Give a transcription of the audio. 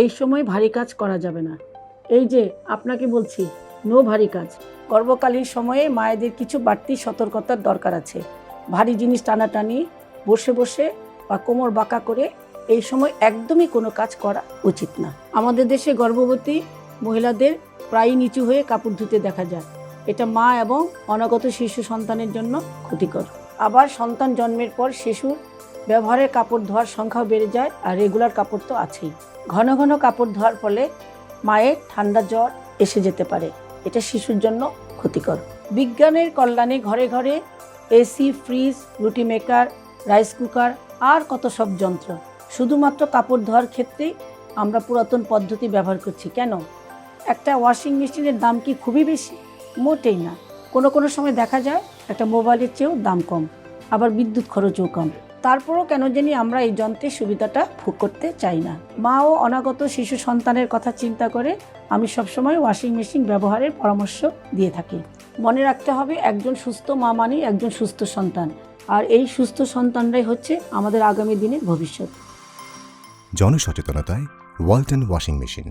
এই সময় ভারী কাজ করা যাবে না। এই যে আপনাকে বলছি, নো ভারী কাজ। গর্ভকালীন সময়ে মায়েদের কিছু বাড়তি সতর্কতার দরকার আছে। ভারী জিনিস টানাটানি, বসে বসে বা কোমর বাঁকা করে এই সময় একদমই কোনো কাজ করা উচিত না। আমাদের দেশে গর্ভবতী মহিলাদের প্রায়ই নিচু হয়ে কাপড় ধুতে দেখা যায়। এটা মা এবং অনাগত শিশু সন্তানের জন্য ক্ষতিকর। আবার সন্তান জন্মের পর শিশুর ব্যবহারের কাপড় ধোয়ার সংখ্যাও বেড়ে যায়, আর রেগুলার কাপড় তো আছেই। ঘন ঘন কাপড় ধোয়ার ফলে মায়ের ঠান্ডা জ্বর এসে যেতে পারে। এটা শিশুর জন্য ক্ষতিকর। বিজ্ঞানের কল্যাণে ঘরে ঘরে এসি, ফ্রিজ, রুটি মেকার, রাইস কুকার আর কত সব যন্ত্র। শুধুমাত্র কাপড় ধোয়ার ক্ষেত্রেই আমরা পুরাতন পদ্ধতি ব্যবহার করছি কেন? একটা ওয়াশিং মেশিনের দাম কি খুবই বেশি? মোটেই না। কোনো কোনো সময় দেখা যায় একটা মোবাইলের চেয়েও দাম কম, আবার বিদ্যুৎ খরচও কম। তারপরও কেন জানি আমরা এই যন্ত্রের সুবিধাটা ভোগ করতে চাই না। মা ও অনাগত শিশু সন্তানের কথা চিন্তা করে আমি সবসময় ওয়াশিং মেশিন ব্যবহারের পরামর্শ দিয়ে থাকি। মনে রাখতে হবে, একজন সুস্থ মা মানে একজন সুস্থ সন্তান, আর এই সুস্থ সন্তানরাই হচ্ছে আমাদের আগামী দিনের ভবিষ্যৎ। জনসচেতনতায় ওয়ালটন ওয়াশিং মেশিন।